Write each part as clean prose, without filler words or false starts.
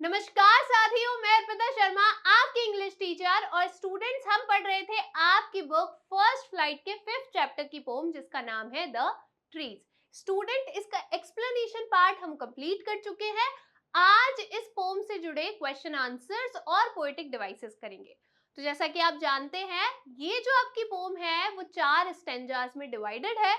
नमस्कार साथियों, मैं अर्पिता शर्मा आपकी इंग्लिश टीचर और स्टूडेंट्स हम पढ़ रहे थे आपकी बुक फर्स्ट फ्लाइट के 5th चैप्टर की पोम जिसका नाम है द ट्रीज। स्टूडेंट, इसका एक्सप्लेनेशन पार्ट हम कंप्लीट कर चुके हैं। आज इस पोम से जुड़े क्वेश्चन आंसर्स और पोएटिक डिवाइसेस करेंगे। तो जैसा कि आप जानते हैं, ये जो आपकी पोम है वो 4 स्टेंजास में डिवाइडेड है।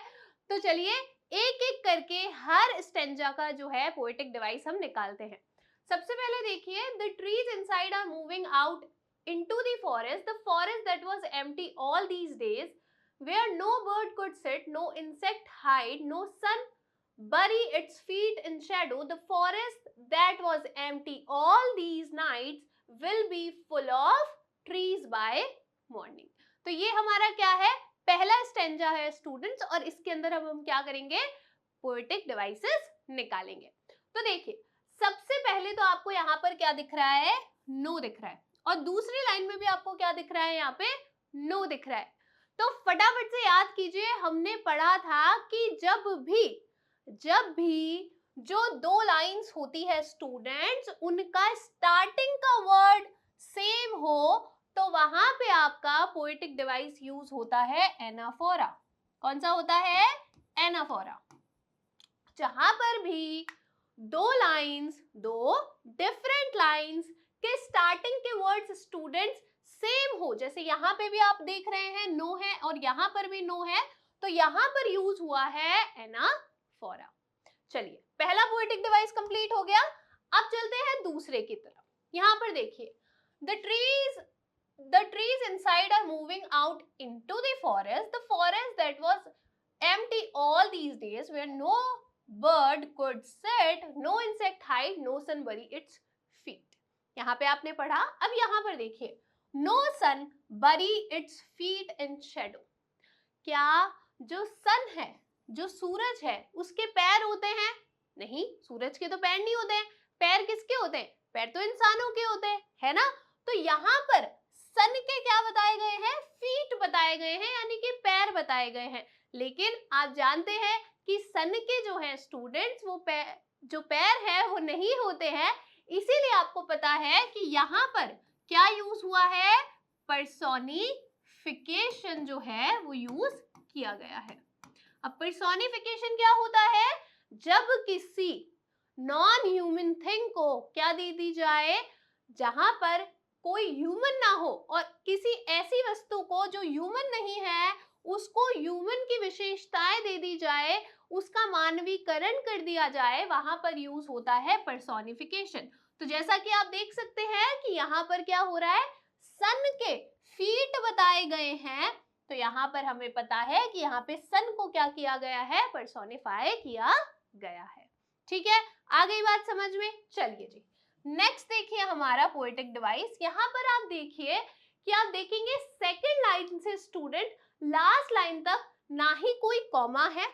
तो चलिए एक एक करके हर स्टेंजा का जो है पोएटिक डिवाइस हम निकालते हैं। सबसे पहले देखिए, the trees inside are moving out into the forest that was empty all these days, where no bird could sit, no insect hide, no sun bury its feet in shadow. The forest that was empty all these nights will be full of trees by morning. तो ये हमारा क्या है, पहला stanza है students, और इसके अंदर हम क्या करेंगे, पोएटिक डिवाइसेस निकालेंगे। तो देखिए, सबसे पहले तो आपको यहाँ पर क्या दिख रहा है, नो दिख रहा है, और दूसरी लाइन में भी आपको क्या दिख रहा है, यहाँ पे नो दिख रहा है। तो फटाफट से याद कीजिए, हमने पढ़ा था कि जब भी जो दो लाइंस होती है स्टूडेंट्स, उनका स्टार्टिंग का वर्ड सेम हो तो वहां पे आपका पोएटिक डिवाइस यूज होता है एनाफोरा। कौन सा होता है, एनाफोरा। जहां पर भी दो डिफरेंट लाइंस के स्टार्टिंग के वर्ड्स स्टूडेंट्स सेम हो, जैसे यहाँ पे भी आप देख रहे हैं नो है और यहाँ पर भी नो है, तो यहाँ पर यूज हुआ है एनाफोरा। चलिए, पहला पोएटिक डिवाइस कंप्लीट हो गया। अब चलते हैं दूसरे की तरफ। यहाँ पर देखिए, the trees inside are moving out into the forest that was empty all these days, where no bird could sit, no insect hide, no sun bury its feet. यहाँ पे आपने पढ़ा। अब यहाँ पर देखिए, no sun bury its feet in shadow. क्या जो सन है, जो सूरज है, उसके पैर होते हैं? नहीं, सूरज के तो पैर नहीं होते हैं। पैर किसके होते हैं? पैर तो इंसानों के होते हैं, है ना। तो यहाँ पर सन के क्या बताए गए हैं, फीट बताए गए हैं, यानी कि पैर बताए गए हैं। लेकिन आप जानते हैं कि सन के जो है स्टूडेंट्स, वो जो पैर है वो नहीं होते हैं। इसीलिए आपको पता है कि यहाँ पर क्या यूज हुआ है, पर्सोनिफिकेशन जो है वो यूज किया गया है। अब पर्सोनिफिकेशन क्या होता है, जब किसी नॉन ह्यूमन थिंग को क्या दे दी जाए, जहां पर कोई ह्यूमन ना हो, और किसी ऐसी वस्तु को जो ह्यूमन नहीं है उसको ह्यूमन की विशेषताएं दे दी जाए, उसका मानवीकरण कर दिया जाए, वहां पर यूज होता है पर्सोनिफिकेशन। तो जैसा कि आप देख सकते हैं कि यहाँ पर क्या हो रहा है, सन के फीट बताए गए हैं, तो यहाँ पर हमें पता है कि यहाँ पे सन को क्या किया गया है, पर्सोनिफाई किया गया है। ठीक है, आ गई बात समझ में। चलिए जी, नेक्स्ट देखिए हमारा पोएटिक डिवाइस। यहाँ पर आप देखिए कि आप देखेंगे सेकेंड लाइन से स्टूडेंट लास्ट लाइन तक ना ही कोई कॉमा है,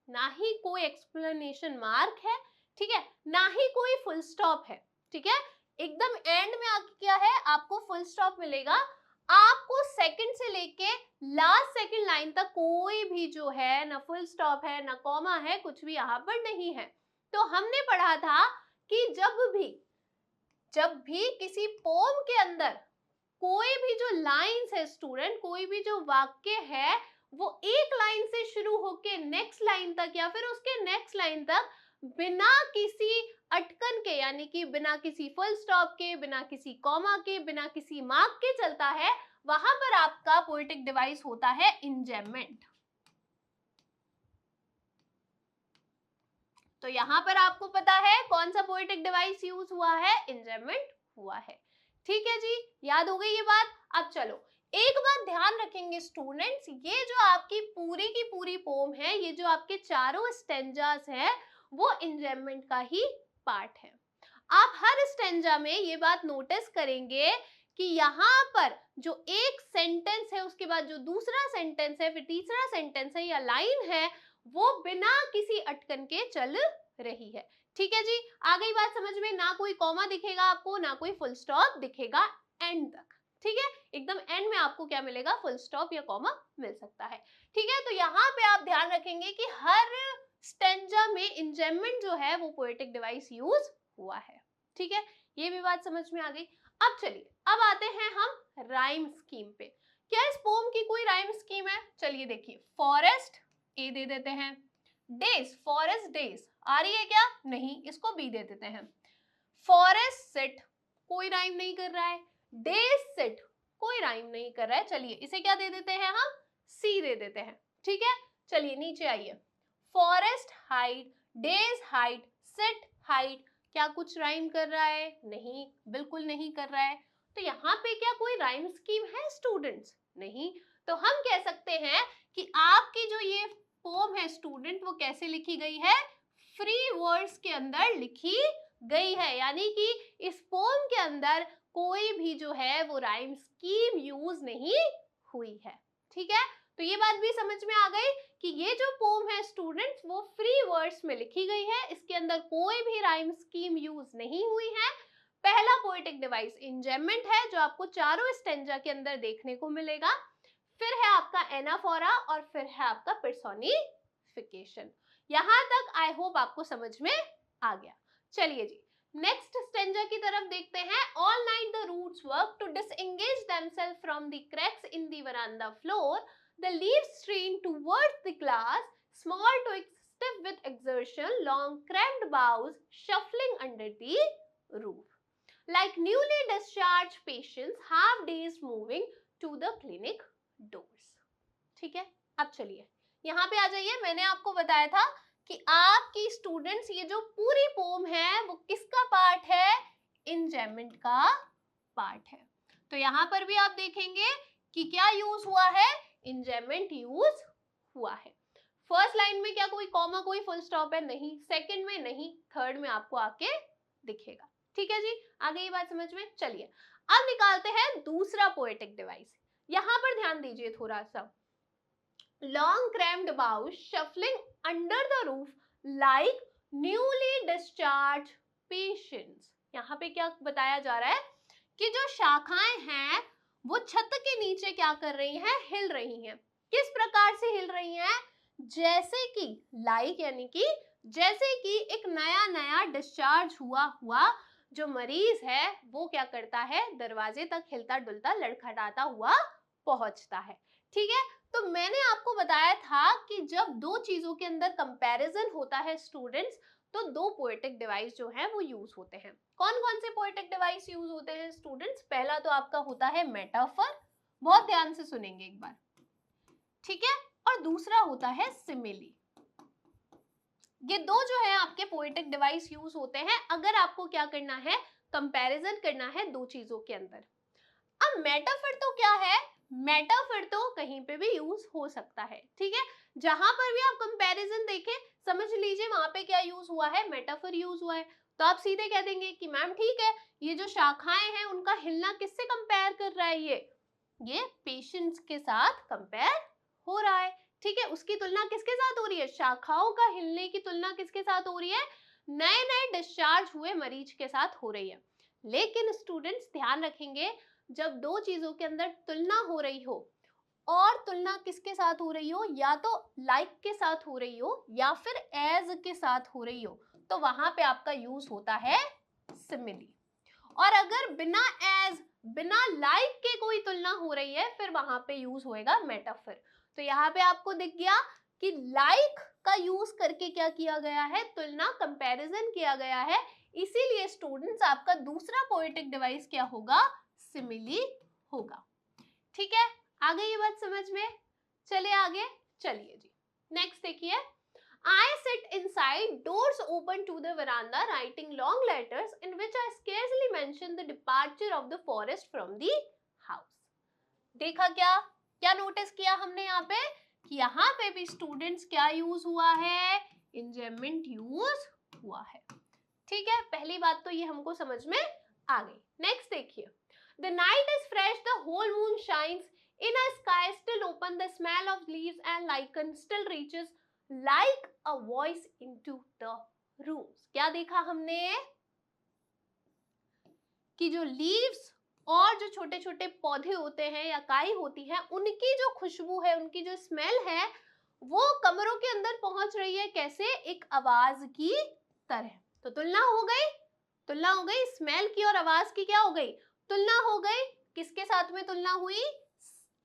ना ही कोई एक्सप्लेनेशन मार्क है, ठीक है, ना ही कोई फुल स्टॉप है। ठीक है, एकदम एंड में आके क्या है, आपको फुल स्टॉप मिलेगा। आपको सेकंड से लेके लास्ट सेकंड लाइन तक कोई भी जो है ना फुल स्टॉप है ना कॉमा है, कुछ भी यहाँ पर नहीं है। तो हमने पढ़ा था कि जब भी किसी पोम के अंदर कोई भी जो लाइंस है स्टूडेंट, कोई भी जो वाक्य है, वो एक लाइन से शुरू होके नेक्स्ट लाइन तक या फिर उसके नेक्स्ट लाइन तक बिना किसी अटकन के, यानी कि बिना किसी फुल स्टॉप के, बिना किसी कॉमा के, बिना किसी मार्क के चलता है, वहां पर आपका पोएटिक डिवाइस होता है इंजेममेंट। तो यहाँ पर आपको पता है कौन सा पोएटिक डिवाइस यूज हुआ है, इंजेममेंट हुआ है। ठीक है जी, याद हो गई ये बात। अब चलो, एक बात ध्यान रखेंगे स्टूडेंट्स, ये जो आपकी पूरी की पूरी पोम है, ये जो आपके चारों स्टेंजास है, वो इंजेममेंट का ही पार्ट है। आप हर स्टेंजा में ये बात नोटिस करेंगे कि यहाँ पर जो एक सेंटेंस है, उसके बाद जो दूसरा सेंटेंस है, फिर तीसरा सेंटेंस है या लाइन है, वो बिना किसी अटकन के चल रही है। ठीक है जी, आ गई बात समझ में। ना कोई कॉमा दिखेगा आपको, ना कोई फुल स्टॉप दिखेगा एंड तक। ठीक है, एकदम एंड में आपको क्या मिलेगा, फुल स्टॉप या कॉमा मिल सकता है। ठीक है, तो यहाँ पे आप ध्यान रखेंगे कि हर स्टेंजा में इंजेममेंट जो है वो पोएटिक डिवाइस यूज हुआ है। ठीक है, ये भी बात समझ में आ गई। अब चलिए, अब आते हैं हम राइम स्कीम पे। क्या इस पोम की कोई राइम स्कीम है? चलिए देखिए, फॉरेस्ट ए दे देते हैं, डेज, फॉरेस्ट डेज आ रही है क्या? नहीं, इसको बी दे देते हैं। फॉरेस्ट सिट कोई राइम नहीं कर रहा है, डेज सिट कोई राइम नहीं कर रहा है, चलिए इसे क्या दे देते हैं हम? सी दे देते हैं। ठीक है, चलिए नीचे आइए, forest hide, days hide, sit hide, क्या कुछ राइम कर रहा है? नहीं, बिल्कुल नहीं कर रहा है। तो यहाँ पे क्या कोई राइम स्कीम है स्टूडेंट्स? नहीं। तो हम कह सकते हैं कि आपकी जो ये पोम है स्टूडेंट, वो कैसे लिखी गई है? फ्री वर्ड्स के अंदर लिखी गई है, यानी कि इस पोम के अंदर कोई भी जो है वो राइम स्कीम यूज नहीं हुई है। ठीक है, तो ये बात भी समझ में आ गई कि ये जो पोम है स्टूडेंट्स वो फ्री वर्ड्स में लिखी गई है, इसके अंदर कोई भी राइम स्कीम यूज नहीं हुई है। पहला पोएटिक डिवाइस इंजेमेंट है, जो आपको चारों स्टेंजा के अंदर देखने को मिलेगा। फिर है आपका एनाफोरा और फिर है आपका पर्सोनिफिकेशन। यहां तक आई होप आपको समझ में आ गया। चलिए जी, नेक्स्ट स्टेंजा की तरफ देखते हैं। All night the roots work to disengage themselves from the cracks in the veranda floor, the leaves strain towards the glass, small twigs stiff with exertion, long cramped boughs shuffling under the roof. Like newly discharged patients, half days moving to the clinic doors. ठीक है, अब चलिए यहाँ पे आ जाइए। मैंने आपको बताया था कि आपकी स्टूडेंट्स ये जो पूरी पोम है वो किसका पार्ट है? इंजेमेंट का पार्ट है। तो यहाँ पर भी आप देखेंगे कि क्या यूज हुआ है? इंजेमेंट यूज हुआ है। फर्स्ट लाइन में क्या कोई कॉमा, कोई फुल स्टॉप है? नहीं। सेकंड में नहीं, थर्ड में आपको आके दिखेगा। ठीक है जी, आ गई बात समझ में? चलिए अब निकालते हैं दूसरा पोएटिक डिवाइस। यहां पर ध्यान दीजिए थोड़ा सा। Long crammed bows shuffling under the roof like newly discharge patients. यहाँ पे क्या बताया जा रहा है कि जो शाखाएं हैं वो छत के नीचे क्या कर रही हैं? हिल रही हैं। किस प्रकार से हिल रही हैं? जैसे कि लाइक, यानी कि जैसे कि एक नया नया डिस्चार्ज हुआ जो मरीज है वो क्या करता है? दरवाजे तक हिलता डुलता लड़खड़ाता हुआ पहुंचता है। ठीक है, तो मैंने आपको बताया था कि जब दो चीजों के अंदर कंपैरिजन होता है स्टूडेंट्स, तो दो पोएटिक डिवाइस जो है वो यूज होते हैं। कौन कौन से पोएटिक डिवाइस यूज होते हैं स्टूडेंट्स? पहला तो आपका होता है मेटाफर, बहुत ध्यान से सुनेंगे एक बार, ठीक है, और दूसरा होता है सिमिली। ये दो जो है आपके पोएटिक डिवाइस यूज होते हैं अगर आपको क्या करना है? कंपैरिजन करना है दो चीजों के अंदर। अब मेटाफर तो क्या है? मेटाफर तो कहीं पे भी यूज हो सकता है। ठीक है, जहां पर भी आप कंपैरिजन देखें, समझ लीजिए वहां पे क्या यूज हुआ है? मेटाफर यूज हुआ है। तो आप सीधे कह देंगे कि मैम ठीक है, ये जो शाखाएं हैं उनका हिलना किससे कंपेयर कर रहा है? ये पेशेंट्स के साथ कंपेयर हो रहा है। ठीक है, उसकी तुलना किसके साथ हो रही है? शाखाओं का हिलने की तुलना किसके साथ हो रही है? नए नए डिस्चार्ज हुए मरीज के साथ हो रही है। लेकिन स्टूडेंट्स ध्यान रखेंगे, जब दो चीजों के अंदर तुलना हो रही हो, और तुलना किसके साथ हो रही हो? या तो लाइक के साथ हो रही हो या फिर एज के साथ हो रही हो, तो वहां पे आपका यूज होता है सिमिली। और अगर बिना एज, बिना लाइक के कोई तुलना हो रही है, फिर वहां पे यूज होएगा मेटाफर। तो यहाँ पे आपको दिख गया कि लाइक का यूज करके क्या किया गया है? तुलना, कंपैरिजन किया गया है। इसीलिए स्टूडेंट्स आपका दूसरा पोएटिक डिवाइस क्या होगा? सिमिली होगा। ठीक है, आ गई ये बात समझ में? चलिए आगे, चलिए जी नेक्स्ट देखिए। I sit inside, doors open to the veranda, writing long letters in which I scarcely mention the departure of the forest from the house. देखा क्या? क्या नोटिस किया हमने यहाँ पे कि यहाँ पे भी स्टूडेंट्स क्या यूज हुआ है? इंजेमेंट यूज हुआ है। ठीक है, पहली बात तो ये हमको समझ में आ गई। नेक्स्ट देखिए, the night is fresh, the whole moon shines, in a sky still open, the smell of leaves and lichen still reaches like a voice into the rooms. क्या देखा हमने? कि जो लीव्स और जो छोटे छोटे पौधे होते हैं या काई होती है, उनकी जो खुशबू है, उनकी जो स्मेल है, वो कमरों के अंदर पहुंच रही है। कैसे? एक आवाज की तरह। तो तुलना हो गई, तुलना हो गई, स्मेल की और आवाज की क्या हो गई, तुलना हो गई। किसके साथ में तुलना हुई,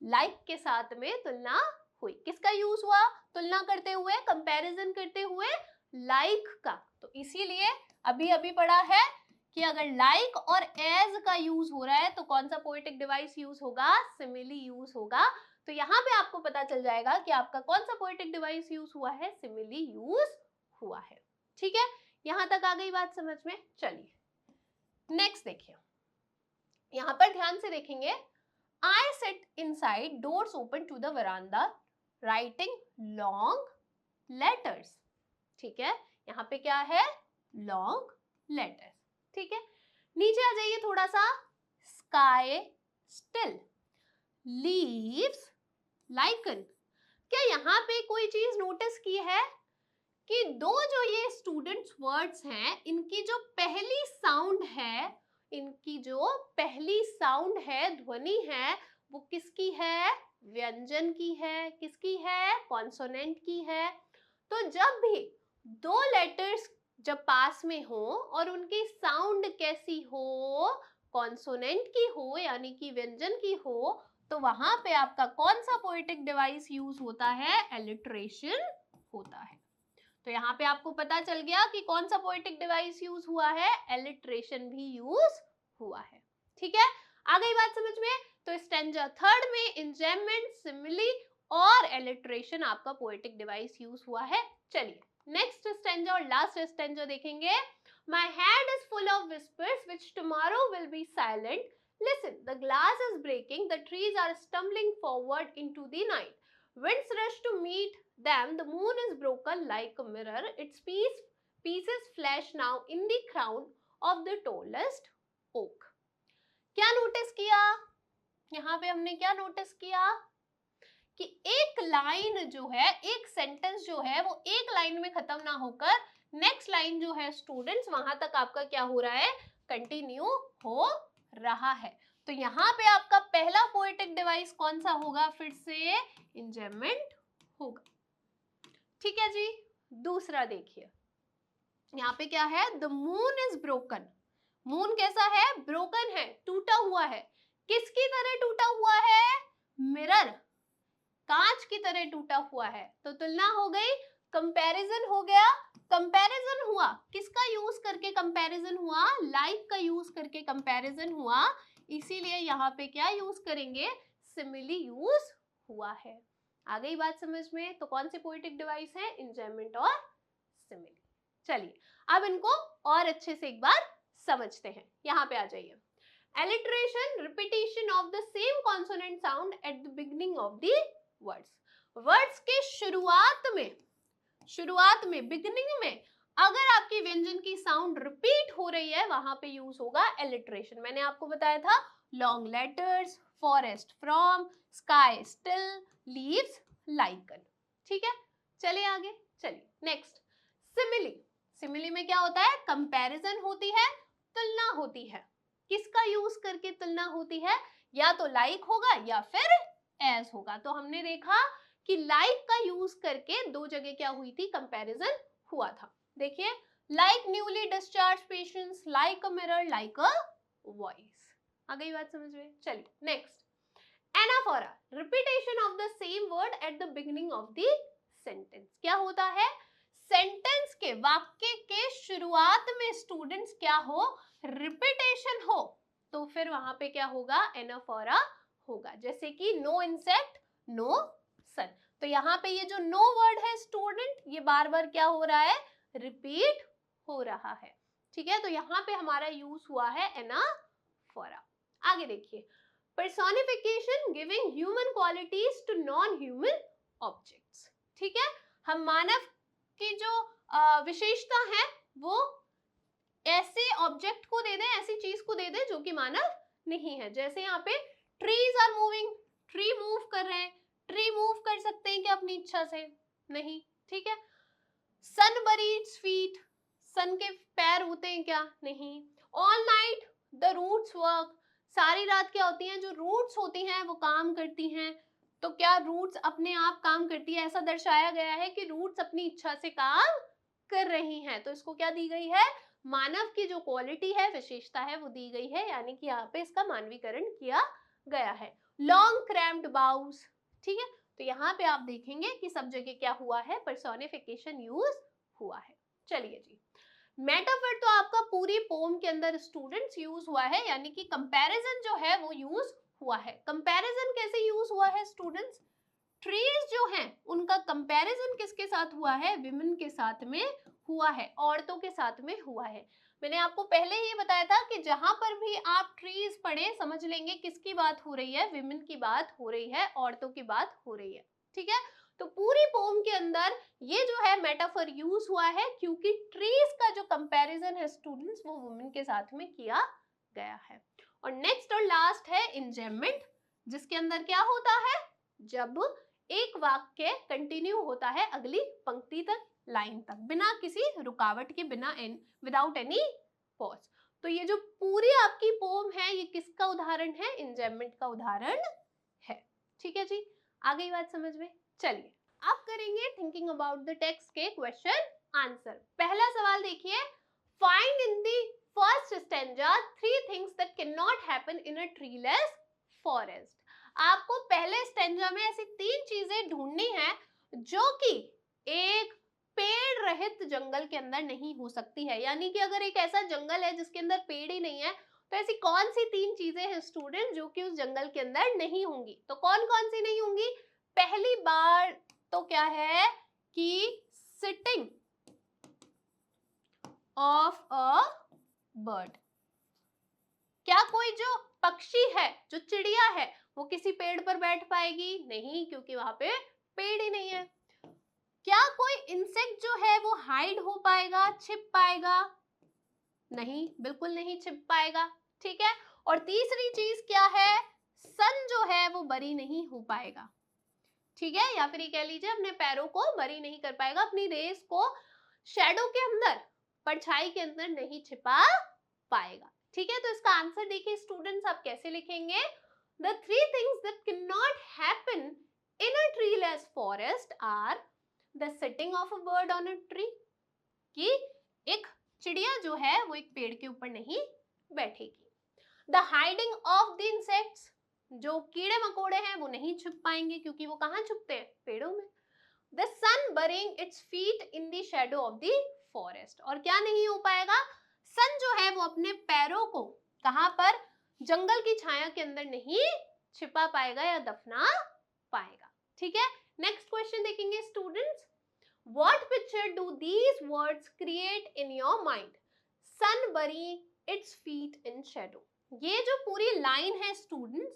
लाइक के साथ में तुलना हुई। किसका यूज हुआ तुलना करते हुए, कंपैरिजन करते हुए, लाइक का। तो इसीलिए अभी अभी पढ़ा है कि अगर लाइक और एज का यूज हो रहा है तो कौन सा पोएटिक डिवाइस यूज होगा, सिमिली यूज होगा। तो यहाँ पे आपको पता चल जाएगा कि आपका कौन सा पोएटिक डिवाइस यूज हुआ है, सिमिली यूज हुआ है। ठीक है, यहां तक आ गई बात समझ में। चलिए नेक्स्ट देखिए, यहां पर ध्यान से देखेंगे। I sit inside, doors open to the veranda, writing long letters. ठीक है, यहाँ पे क्या है, long letters. ठीक है, नीचे आ जाइए थोड़ा सा, sky still, leaves lichen. क्या यहाँ पे कोई चीज नोटिस की है कि दो जो ये स्टूडेंट्स वर्ड्स हैं, इनकी जो पहली साउंड है, इनकी जो पहली साउंड है, ध्वनि है, वो किसकी है, व्यंजन की है। किसकी है, कॉन्सोनेंट की है। तो जब भी दो लेटर्स जब पास में हो और उनकी साउंड कैसी हो, कॉन्सोनेंट की हो यानी कि व्यंजन की हो, तो वहां पे आपका कौन सा पोएटिक डिवाइस यूज होता है, एलिट्रेशन होता है। तो यहाँ पे आपको पता चल गया कि कौन सा पोएटिक डिवाइस यूज हुआ है, एलिट्रेशन भी यूज हुआ है। ठीक है, आ गई बात समझ में। तो स्टैंजा थर्ड में इंजैममेंट, सिमिली और एलिट्रेशन आपका पोएटिक डिवाइस यूज हुआ है। चलिए नेक्स्ट स्टैंजा और लास्ट स्टैंजा देखेंगे। My head is full of whispers which tomorrow will be silent. Listen, the glass is breaking, the trees are stumbling forward into the night. Winds rush to meet them, the moon is broken like a mirror, its pieces flash now in the crown of the tallest oak. क्या notice किया, यहाँ पे हमने क्या notice किया कि एक line जो है, एक सेंटेंस जो है वो एक लाइन में खत्म ना होकर नेक्स्ट लाइन जो है स्टूडेंट्स, वहां तक आपका क्या हो रहा है, कंटिन्यू हो रहा है। तो यहाँ पे आपका पहला पोएटिक डिवाइस कौन सा होगा, फिर से इंजैममेंट होगा। ठीक है जी, दूसरा देखिए, यहाँ पे क्या है, the moon is broken. Moon कैसा है, ब्रोकन है, टूटा हुआ है। किसकी तरह टूटा हुआ है, मिरर, कांच की तरह टूटा हुआ है। तो तुलना हो गई, कंपैरिजन हो गया। कंपैरिजन हुआ, किसका यूज करके कंपैरिजन हुआ, लाइक का यूज करके कंपैरिजन हुआ। इसीलिए यहाँ पे क्या यूज करेंगे, सिमिली यूज हुआ है। आ गई बात समझ में। तो कौन सी पोएटिक डिवाइस है, इंजैममेंट और सिमिली। चलिए अब इनको और अच्छे से एक बार समझते हैं। यहाँ पे आ जाइए, alliteration, repetition of the same consonant sound eight the beginning of the words. Words के शुरुआत में बिगिनिंग में अगर आपकी व्यंजन की साउंड रिपीट हो रही है, वहां पे यूज होगा एलिट्रेशन। मैंने आपको बताया था, long letters, forest from, sky still, leaves lichen. ठीक है, चलिए आगे। चलिए नेक्स्ट, सिमिली। सिमिली में क्या होता है, कंपैरिजन होती है, तुलना होती है। किसका यूज करके तुलना होती है, या तो लाइक होगा या फिर एज होगा। तो हमने देखा कि लाइक का यूज करके दो जगह क्या हुई थी, कंपैरिजन हुआ था। देखिए, like newly discharge patients, like a mirror, like a voice. आ गई बात समझ में। चलिए next, anaphora, repetition of the same word at the beginning of the sentence. क्या होता है, सेंटेंस के, वाक्य के शुरुआत में स्टूडेंट्स क्या हो, रिपीटेशन हो, तो फिर वहां पे क्या होगा, एनाफोरा होगा। जैसे कि नो इंसेक्ट, नो सन। तो यहाँ पे ये जो नो वर्ड है स्टूडेंट, ये बार बार क्या हो रहा है, रिपीट हो रहा है। ठीक है, तो यहाँ पे हमारा यूज हुआ है एनाफोरा। आगे देखिए, personification, giving human qualities to non human objects. ठीक है, हम मानव की जो विशेषता है वो ऐसे ऑब्जेक्ट को दे दें, ऐसी चीज को दे दें जो कि मानव नहीं है। जैसे यहाँ पे trees are moving, tree move कर रहे हैं। ट्री मूव कर सकते हैं क्या अपनी इच्छा से, नहीं। ठीक है, सन बरीड्स फीट, सन के पैर होते हैं क्या, नहीं। All night the roots work, सारी रात क्या होती हैं, जो रूट्स होती हैं वो काम करती हैं। तो क्या रूट्स अपने आप काम करती है, ऐसा दर्शाया गया है कि रूट्स अपनी इच्छा से काम कर रही हैं। तो इसको क्या दी गई है, मानव की जो क्वालिटी है, विशेषता है, वो दी गई है, यानी कि यहाँ पे इसका मानवीकरण किया गया है। लॉन्ग क्रैम्प्ड बाउस, ठीक है, तो यहाँ पे आप देखेंगे कि सब जगह क्या हुआ है, पर्सोनिफिकेशन यूज हुआ है। चलिए जी, मेटाफर तो आपका पूरी पोम के अंदर स्टूडेंट्स यूज हुआ है, यानी कि कंपैरिजन जो है वो यूज हुआ है। कंपैरिजन कैसे यूज हुआ है स्टूडेंट्स? ट्रीज जो हैं उनका कंपैरिजन किसके साथ हुआ है? विमेन के साथ में हुआ है, औरतों के साथ में हुआ है। मैंने आपको पहले ही बताया था कि जहां पर भी आप ट्रीज पढ़े समझ लेंगे किसकी बात हो रही है, विमेन की बात हो रही है, औरतों की बात हो रही है, ठीक है। तो पूरी पोम के अंदर ये जो है मेटाफर यूज हुआ है, क्योंकि ट्रीज का जो कंपैरिजन है स्टूडेंट्स वो वुमेन के साथ में किया गया है। और नेक्स्ट और लास्ट है इंजेममेंट, जिसके अंदर क्या होता है, जब एक वाक्य कंटिन्यू होता है अगली पंक्ति तक, लाइन तक, बिना किसी रुकावट के, बिना विदाउट एनी पॉज। तो ये जो पूरी आपकी पोम है ये किसका उदाहरण है? इंजेममेंट का उदाहरण है, ठीक है जी। आ गई बात समझ में? चलिए अब करेंगे थिंकिंग अबाउट द टेक्स्ट के क्वेश्चन आंसर। पहला सवाल देखिए, find in the first stanza 3 things that can not happen in a treeless forest. आपको पहले स्टैंजा में ऐसी 3 चीजें ढूंढनी है जो कि एक पेड़ रहित जंगल के अंदर नहीं हो सकती है, यानी कि अगर एक ऐसा जंगल है जिसके अंदर पेड़ ही नहीं है, तो ऐसी कौन सी 3 चीजें हैं स्टूडेंट जो कि उस जंगल के अंदर नहीं होंगी? तो कौन कौन सी नहीं होंगी? पहली बार तो क्या है कि सिटिंग ऑफ अ बर्ड। क्या कोई जो पक्षी है, जो चिड़िया है, वो किसी पेड़ पर बैठ पाएगी? नहीं, क्योंकि वहां पे पेड़ ही नहीं है। क्या कोई इंसेक्ट जो है वो हाइड हो पाएगा, छिप पाएगा? नहीं, बिल्कुल नहीं छिप पाएगा, ठीक है। और तीसरी चीज क्या है, सन जो है वो बरी नहीं हो पाएगा, ठीक है, या फिर ये कह लीजिए अपने पैरों को बरी नहीं कर पाएगा, अपनी रेस को शैडो के अंदर, परछाई के अंदर नहीं छिपा पाएगा, ठीक है। तो इसका आंसर देखिए स्टूडेंट्स, आप कैसे लिखेंगे? The 3 things that cannot happen in a treeless forest are the sitting of a bird on a tree, कि एक चिड़िया जो है वो एक पेड़ के ऊपर नहीं बैठेगी। The hiding of the insects, जो कीड़े मकोड़े हैं वो नहीं छुप पाएंगे, क्योंकि वो कहाँ छुपते हैं? पेड़ों में। The sun burying its feet in the shadow of the forest, और क्या नहीं हो पाएगा? सन जो है वो अपने पैरों को कहाँ पर? जंगल की छाया के अंदर नहीं छिपा पाएगा या दफना पाएगा, ठीक है। नेक्स्ट क्वेश्चन देखेंगे students, What picture do these words create in your mind? Sun burying its feet in shadow. ये जो पूरी लाइन है स्टूडेंट्स,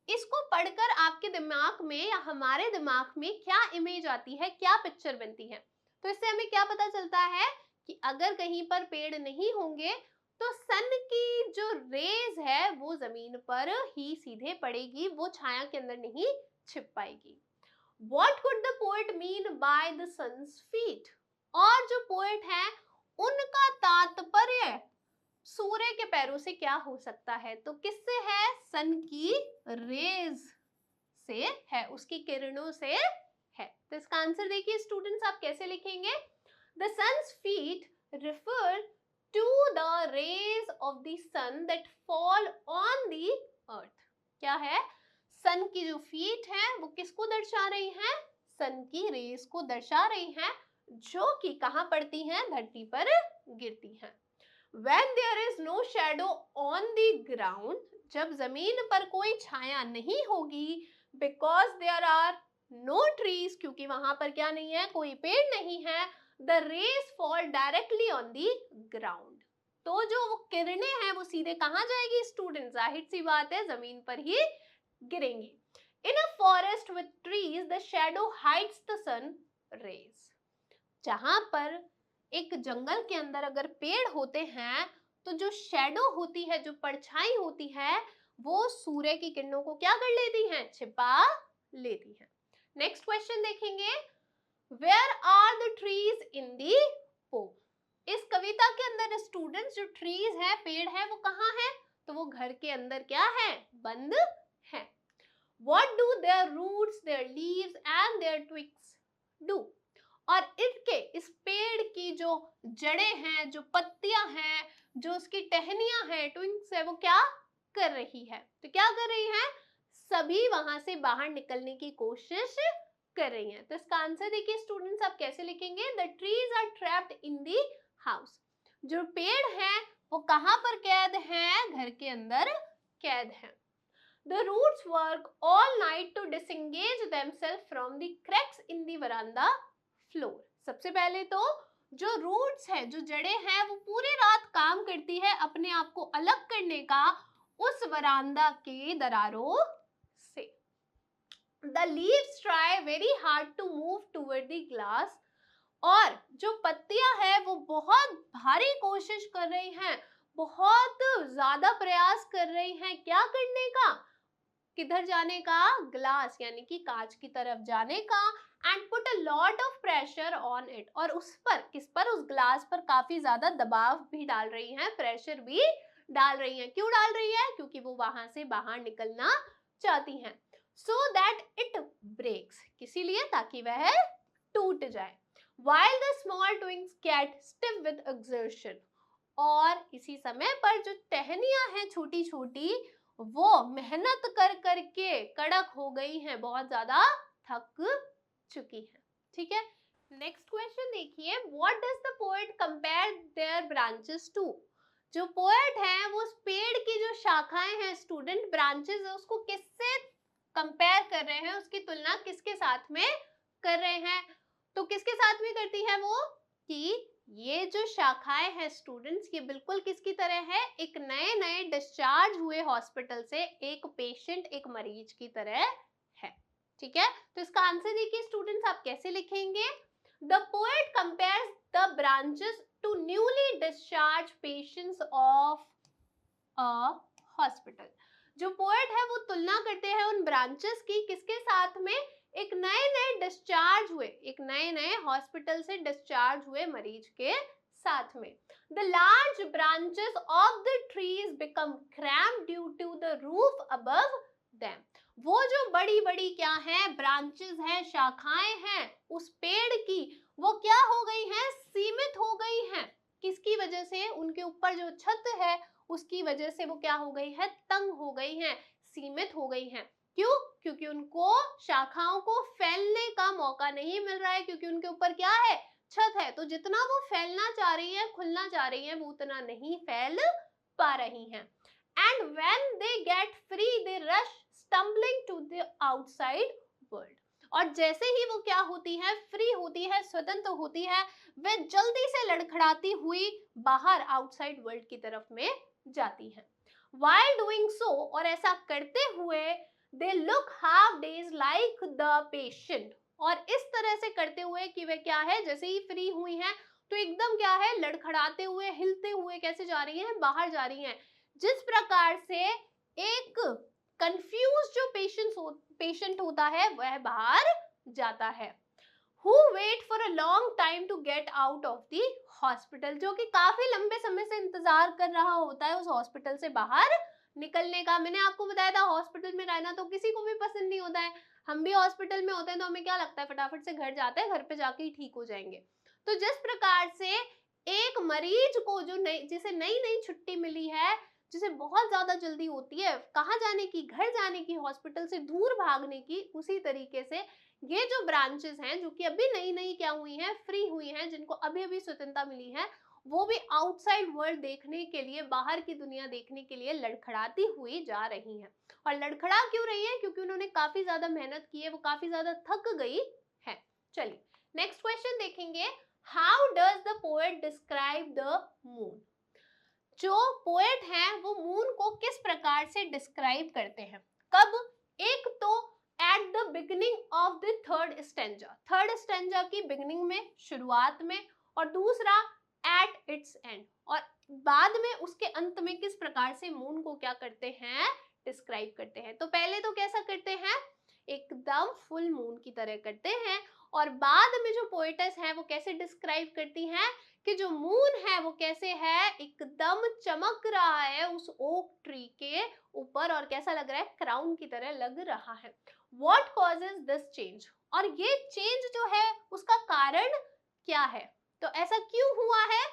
इसको पढ़कर आपके दिमाग में या हमारे दिमाग में क्या इमेज आती है, क्या पिक्चर बनती है? तो इससे हमें क्या पता चलता है कि अगर कहीं पर पेड़ नहीं होंगे तो सन की जो रेज है वो जमीन पर ही सीधे पड़ेगी, वो छाया के अंदर नहीं छिप पाएगी। What could the poet mean by the sun's feet? और जो पोएट है उनका तात्पर्य सूर्य के पैरों से क्या हो सकता है? तो किससे है? सन की रेज से है, उसकी किरणों से है। तो इसका आंसर देखिए स्टूडेंट्स, आप कैसे लिखेंगे? The sun's feet refer to the rays of the sun that fall on the earth. क्या है? सन की जो फीट है वो किसको दर्शा रही हैं? सन की रेस को दर्शा रही हैं, जो कि कहाँ पड़ती हैं? धरती पर गिरती हैं। When there is no shadow on the ground, जब जमीन पर कोई छाया नहीं होगी, because there are no trees, क्योंकि वहां पर क्या नहीं है? कोई पेड़ नहीं है, the rays fall directly on the ground. तो जो वो किरणें हैं वो सीधे कहाँ जाएगी स्टूडेंट? जाहिर सी बात है जमीन पर ही गिरेंगी। In a forest with trees, the shadow hides the sun rays. जहां पर एक जंगल के अंदर अगर पेड़ होते हैं तो जो शैडो होती है, जो परछाई होती है, वो सूर्य की किरणों को क्या कर लेती हैं? छिपा लेती हैं। नेक्स्ट क्वेश्चन देखेंगे, Where are the trees in the poem? इस कविता के अंदर स्टूडेंट्स जो ट्रीज है, पेड़ है, वो कहाँ है? तो वो घर के अंदर क्या है? बंद है। What do their roots, their leaves and their twigs do? और इस पेड़ की जो जड़ें हैं, जो पत्तियां हैं, जो उसकी टहनियां हैं, ट्विंक्स है, वो क्या कर रही है? तो क्या कर रही है? सभी वहां से बाहर निकलने की कोशिश कर रही हैं। तो इसका आंसर देखिए स्टूडेंट्स, आप कैसे लिखेंगे? The trees are trapped in the house. जो पेड़ हैं वो कहां पर कैद हैं? घर के अंदर कैद हैं। The roots work all night to disengage themselves from the cracks in the veranda floor. सबसे पहले तो जो रूट्स है, जो जड़ें हैं, वो पूरी रात काम करती है अपने आप को अलग करने का उस वरांदा के दरारों से। The leaves try very hard to move toward the glass. और जो पत्तियां हैं वो बहुत भारी कोशिश कर रही हैं, बहुत ज्यादा प्रयास कर रही हैं, क्या करने का? किधर जाने का? ग्लास यानी कि कांच की तरफ जाने का। And put a lot of pressure on it, और उस पर, किस पर? उस ग्लास पर काफी ज्यादा दबाव भी डाल रही हैं, प्रेशर भी डाल रही हैं। क्यों डाल रही है? क्योंकि वो वहां से बाहर निकलना चाहती हैं। सो दैट इट ब्रेक्स, इसीलिए ताकि वह टूट जाए। While the small twigs get stiff with exertion, और इसी समय पर जो टहनियां हैं छोटी छोटी, वो मेहनत कर करके कड़क हो गई हैं, बहुत ज्यादा थक चुकी हैं। ठीक है, नेक्स्ट क्वेश्चन देखिए, what does the poet compare their branches to? जो पोएट है वो उस पेड़ की जो शाखाएं हैं, स्टूडेंट ब्रांचेस है, उसको किससे कंपेयर कर रहे हैं? उसकी तुलना किसके साथ में कर रहे हैं? तो किसके साथ में करती है वो? कि ये जो शाखाएं हैं स्टूडेंट्स, ये बिल्कुल किसकी तरह है? एक नए नए डिस्चार्ज हुए हॉस्पिटल से एक पेशेंट, एक मरीज की तरह है। ठीक है, तो इसका आंसर देखिए स्टूडेंट्स, आप कैसे लिखेंगे? The poet compares the branches to newly discharge patients of a hospital. जो पोएट है वो तुलना करते हैं उन ब्रांचेस की, किसके साथ में? एक नए नए डिस्चार्ज हुए, एक नए नए हॉस्पिटल से डिस्चार्ज हुए मरीज के साथ में। The large branches of the trees become cramped due to the roof above them. वो जो बड़ी बड़ी क्या है? ब्रांचेस हैं, शाखाएं हैं उस पेड़ की, वो क्या हो गई हैं? सीमित हो गई हैं। किसकी वजह से? उनके ऊपर जो छत है उसकी वजह से वो क्या हो गई है? तंग हो गई हैं, सीमित हो गई हैं। क्यों? क्योंकि उनको शाखाओं को फैलने का मौका नहीं मिल रहा है, क्योंकि उनके ऊपर क्या है? छत है। तो जितना वो फैलना चाह रही है, खुलना चाह रही है, वो उतना नहीं फैल पा रही हैं। And when they get free they rush stumbling to the outside world. और जैसे ही वो क्या होती है? फ्री होती है, स्वतंत्र होती है, वे जल्दी से लड़खड़ाती हुई बाहर आउटसाइड वर्ल्ड की तरफ में जाती हैं। While doing so, और ऐसा करते हुए, they look half dazed like the patient, और इस तरह से करते हुए कि वे क्या है? जैसे ही फ्री हुई हैं तो एकदम क्या है? लड़खड़ाते हुए, हिलते हुए कैसे जा रही हैं? बाहर जा रही हैं। जिस प्रकार से एक कंफ्यूज जो पेशेंट होता है वह बाहर जाता है। Who wait for a long time to get out of the hospital, जो कि काफी लंबे समय से इंतजार कर रहा होता है उस हॉस्पिटल से बाहर निकलने का। मैंने आपको बताया था हॉस्पिटल में रहना तो किसी को भी पसंद नहीं होता है। हम भी हॉस्पिटल में होते हैं तो हमें क्या लगता है? फटाफट से घर जाते हैं, घर पे जाके ही ठीक हो जाएंगे। तो जिस प्रकार से एक मरीज को जो जिसे नई नई छुट्टी मिली है, जिसे बहुत ज्यादा जल्दी होती है कहाँ जाने की? घर जाने की, हॉस्पिटल से दूर भागने की, उसी तरीके से ये जो ब्रांचेस हैं जो कि अभी नई नई क्या हुई हैं? फ्री हुई हैं, जिनको अभी अभी स्वतंत्रता मिली है, वो भी आउटसाइड वर्ल्ड देखने के लिए, बाहर की दुनिया देखने के लिए लड़खड़ाती हुई जा रही हैं। और लड़खड़ा क्यों रही है? क्योंकि उन्होंने काफी ज्यादा मेहनत की है, वो काफी ज्यादा थक गई है। चलिए नेक्स्ट क्वेश्चन देखेंगे, how does the poet describe the moon? जो पोएट हैं वो मून को किस प्रकार से डिस्क्राइब करते हैं? कब? एक तो eight the beginning of the third stanza की बिगिनिंग में, शुरुआत में, और दूसरा एट इट्स एंड, और बाद में उसके अंत में किस प्रकार से मून को क्या करते हैं? डिस्क्राइब करते हैं। तो पहले तो कैसा करते हैं? एकदम फुल मून की तरह करते हैं, और बाद में जो पोएटेस है वो कैसे डिस्क्राइब करती हैं कि जो मून है वो कैसे है? एकदम चमक रहा है उस ओक ट्री के ऊपर, और कैसा लग रहा है? क्राउन की तरह लग रहा है। What causes this change? और ये चेंज जो है उसका कारण क्या है? तो ऐसा क्यों हुआ है?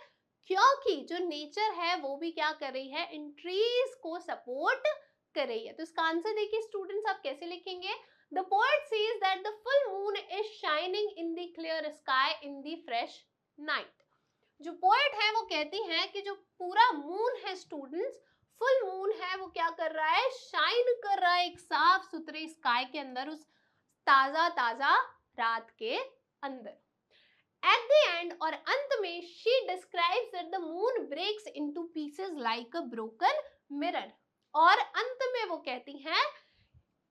क्योंकि जो नेचर है वो भी क्या कर रही है, इन ट्रीज को सपोर्ट कर रही है। तो इसका आंसर देखिए स्टूडेंट्स, आप कैसे लिखेंगे? The poet says that the full moon is shining in the clear sky in the fresh night. जो पोएट है वो कहती हैं कि जो पूरा मून है स्टूडेंट्स, फुल मून है, वो क्या कर रहा है, शाइन कर रहा है एक साफ सुथरे स्काई के अंदर, उस ताजा ताजा रात के अंदर। एट द एंड, और अंत में, she describes that the moon breaks into pieces like a broken mirror. और अंत में वो कहती हैं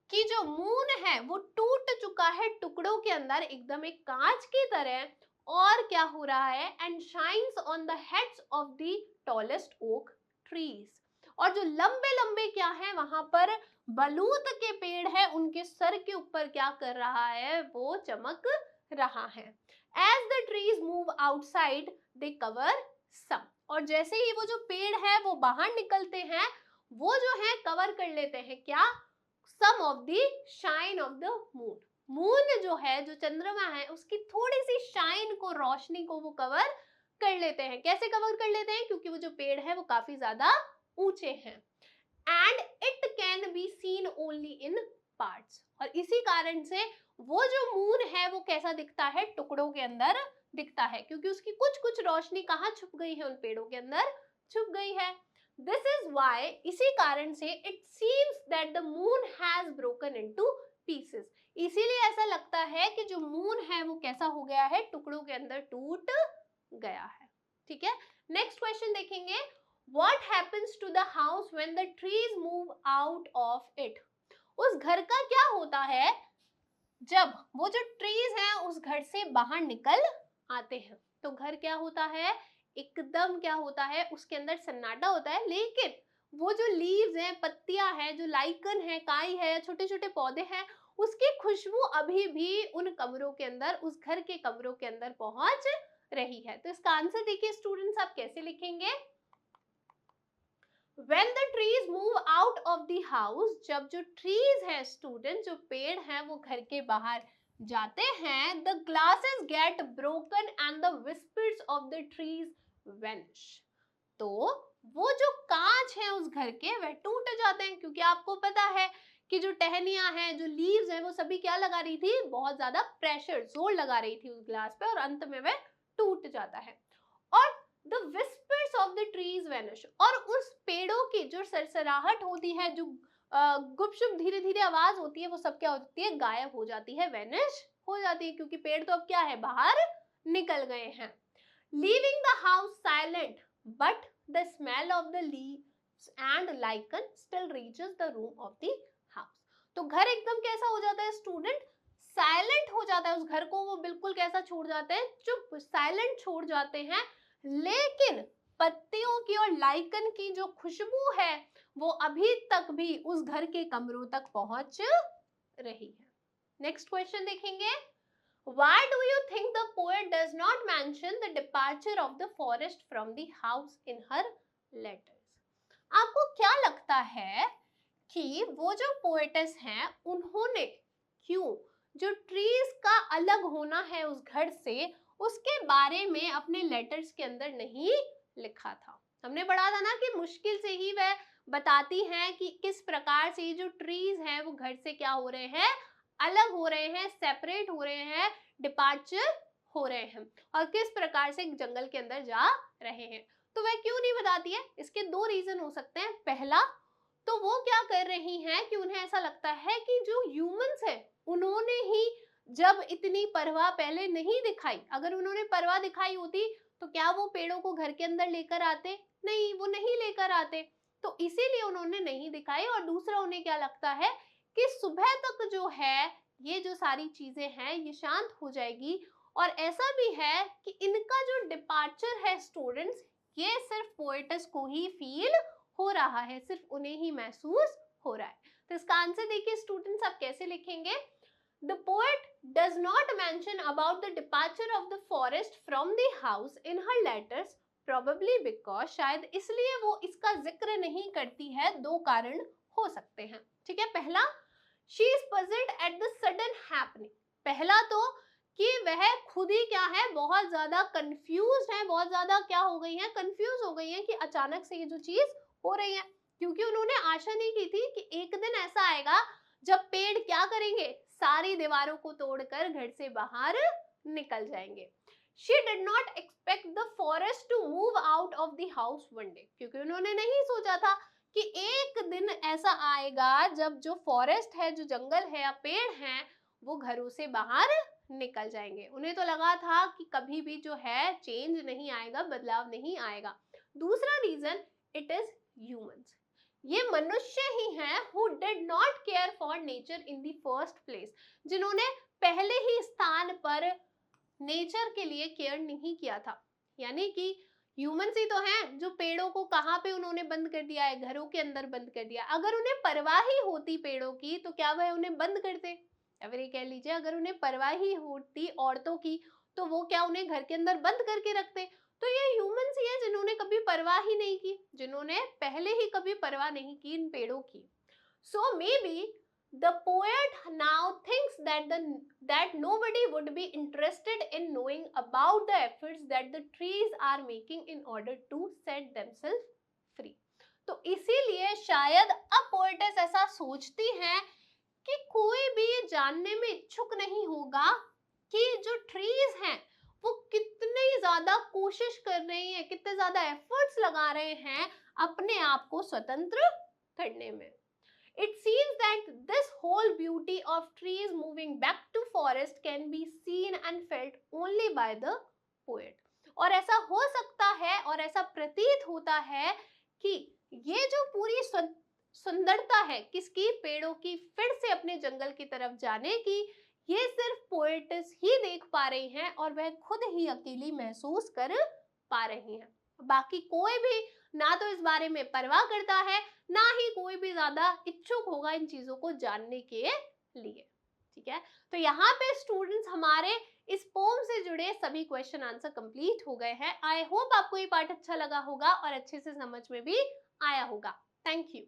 कि जो मून है वो टूट चुका है टुकड़ों के अंदर, एकदम एक कांच की तरह, और क्या हो रहा है, and shines on the heads of the tallest oak trees. और जो लंबे लंबे क्या है वहां पर बलूत के पेड़ है, उनके सर के ऊपर क्या कर रहा है, वो चमक रहा है। As the trees move outside they cover some. और जैसे ही वो जो पेड़ है वो बाहर निकलते हैं, वो जो है कवर कर लेते हैं क्या, some of the shine of the moon. Moon जो है, जो चंद्रमा है, उसकी थोड़ी सी शाइन को, रोशनी को वो कवर कर लेते हैं। कैसे कवर कर लेते हैं? क्योंकि वो जो पेड़ है वो काफी ज्यादा ऊंचे हैं। And it can be seen only in parts. और इसी कारण से वो जो मून है वो कैसा दिखता है, टुकड़ों के अंदर दिखता है, क्योंकि उसकी कुछ कुछ रोशनी कहाँ छुप गई है, उन पेड़ों के अंदर छुप गई है। दिस इज वाई, इसी कारण से, it seems that the moon has broken into pieces. इसीलिए ऐसा लगता है कि जो मून है वो कैसा हो गया है, टुकड़ों के अंदर टूट गया है। ठीक है, नेक्स्ट क्वेश्चन देखेंगे। What happens to the house when the trees move out of it? उस घर का क्या होता है जब वो जो ट्रीज हैं उस घर से बाहर निकल आते हैं? तो घर क्या होता है, एकदम क्या होता है, उसके अंदर सन्नाटा होता है, लेकिन वो जो लीव्स हैं, पत्तियां हैं, जो लाइकन है, काई है, छोटे छोटे पौधे हैं, उसकी खुशबू अभी भी उन कमरों के अंदर, उस घर के कमरों के अंदर पहुंच रही है। तो इसका आंसर देखिए स्टूडेंट्स, आप कैसे लिखेंगे? When the trees move out of the house, जब जो trees है स्टूडेंट, जो पेड़ हैं वो घर के बाहर जाते हैं, the glasses get broken and the whispers of the trees vanish. तो वो जो कांच है उस घर के, वह टूट जाते हैं, क्योंकि आपको पता है कि जो टहनियां हैं, जो लीव्स हैं, वो सभी क्या लगा रही थी, बहुत ज्यादा प्रेशर, जोर लगा रही थी उस ग्लास पे, और अंत में वह टूट जाता है। और the whispers of the trees vanish, और उस पेड़ों की जो सरसराहट होती है, जो गुपचुप धीरे धीरे आवाज होती है, वो सब क्या होती है, गायब हो जाती है, वैनिश हो जाती है, क्योंकि पेड़ तो अब क्या है, बाहर निकल गए हैं। Leaving the house silent, but the smell of the leaves and lichen still reaches the room of the house. तो घर एकदम कैसा हो जाता है स्टूडेंट, साइलेंट हो जाता है, उस घर को वो बिल्कुल कैसा छोड़ जाते हैं, चुप, साइलेंट छोड़ जाते हैं, लेकिन पत्तियों की और लाइकन की जो खुशबू है वो अभी तक भी उस घर के कमरों तक पहुंच रही है। नेक्स्ट क्वेश्चन देखेंगे। Why do you think the poet does not mention the departure of the forest from the house in her letters? आपको क्या लगता है कि वो जो पोएटेस हैं उन्होंने क्यों जो ट्रीज का अलग होना है उस घर से, उसके बारे में अपने लेटर्स के अंदर नहीं लिखा था? हमने पढ़ा था ना कि मुश्किल से ही वह बताती हैं कि किस प्रकार से जो ट्रीज हैं वो घर से क्या हो रहे हैं, अलग हो रहे हैं, सेपरेट हो रहे हैं, डिपार्चर हो रहे हैं, और किस प्रकार से जंगल के अंदर जा रहे हैं। तो वह क्यों नहीं बताती है? इसके दो रीजन हो सकते हैं। पहला, तो वो क्या कर रही हैं कि उन्हें ऐसा लगता है कि जो ह्यूमंस हैं उन्होंने ही जब इतनी परवाह पहले नहीं दिखाई, अगर उन्होंने परवाह दिखाई होती तो क्या वो पेड़ों को घर के अंदर लेकर आते? नहीं, वो नहीं लेकर आते, तो इसीलिए उन्होंने नहीं दिखाई। और दूसरा, उन्हें क्या लगता है कि सुबह तक जो है ये जो सारी चीजें हैं ये शांत हो जाएगी, और ऐसा भी है कि इनका जो डिपार्चर है स्टूडेंट्स, ये सिर्फ पोएटस को ही फील हो रहा है, सिर्फ उन्हें ही महसूस हो रहा है। तो इसका आंसर देखिए स्टूडेंट्स, आप कैसे लिखेंगे? The poet does not mention about the departure of the forest from the house in her letters, probably because, शायद इसलिए वो इसका जिक्र नहीं करती है। दो कारण हो सकते हैं। ठीक है, पहला, she is puzzled at the sudden happening, पहला तो कि वह खुद ही क्या है, बहुत ज्यादा कंफ्यूज है, बहुत ज्यादा क्या हो गई है, कंफ्यूज हो गई है कि अचानक से ये जो चीज हो रही है, क्योंकि उन्होंने आशा नहीं की थी कि एक दिन ऐसा आएगा जब पेड़ क्या करेंगे, सारी दीवारों को तोड़कर घर से बाहर निकल जाएंगे। She did not expect the forest to move out of the house one day, क्योंकि उन्होंने नहीं सोचा था कि एक दिन ऐसा आएगा जब जो फॉरेस्ट है, जो जंगल है या पेड़ हैं, वो घरों से बाहर निकल जाएंगे। उन्हें तो लगा था कि कभी भी जो है चेंज नहीं आएगा, बदलाव नहीं आएगा। दूसरा रीजन, इट इज ह्यूमंस। ये मनुष्य ही हैं who did not care for nature in the first place, जिन्होंने पहले ही स्थान पर नेचर के लिए केयर नहीं किया था। यानी कि ह्यूमंस ही तो हैं जो पेड़ों को कहाँ पे उन्होंने बंद कर दिया है, घरों के अंदर बंद कर दिया। अगर उन्हें परवाह ही होती पेड़ों की तो क्या वह उन्हें बंद करते, या फिर ये कह लीजिए अगर उन्हें परवाह ही होती औरतों की तो वो क्या उन्हें घर के अंदर बंद करके रखते। तो ये ह्यूमंस ही है जिन्होंने कभी परवाह ही नहीं की, जिन्होंने पहले ही कभी परवाह नहीं की इन पेड़ों की। So maybe the poet now thinks that nobody would be interested in knowing about the efforts that the trees are making in order to set themselves free. तो इसीलिए शायद अब पोएटेस ऐसा सोचती हैं कि कोई भी ये जानने में इच्छुक नहीं होगा कि जो ट्रीज हैं वो कितनी ज्यादा कोशिश कर रही हैं, कितने ज्यादा एफर्ट्स लगा रहे हैं अपने आप को स्वतंत्र करने में। It seems that this whole beauty of trees moving back to forest can be seen and felt only by the poet. और ऐसा हो सकता है और ऐसा प्रतीत होता है कि ये जो पूरी सुंदरता है किसकी, पेड़ों की, फिर से अपने जंगल की तरफ जाने की, ये सिर्फ पोएट्स ही देख पा रही हैं और वह खुद ही अकेली महसूस कर पा रही हैं। बाकी कोई भी ना तो इस बारे में परवाह करता है, ना ही कोई भी ज्यादा इच्छुक होगा इन चीजों को जानने के लिए। ठीक है, तो यहाँ पे स्टूडेंट्स हमारे इस पोम से जुड़े सभी क्वेश्चन आंसर कंप्लीट हो गए हैं। आई होप आपको ये पार्ट अच्छा लगा होगा और अच्छे से समझ में भी आया होगा। Thank you.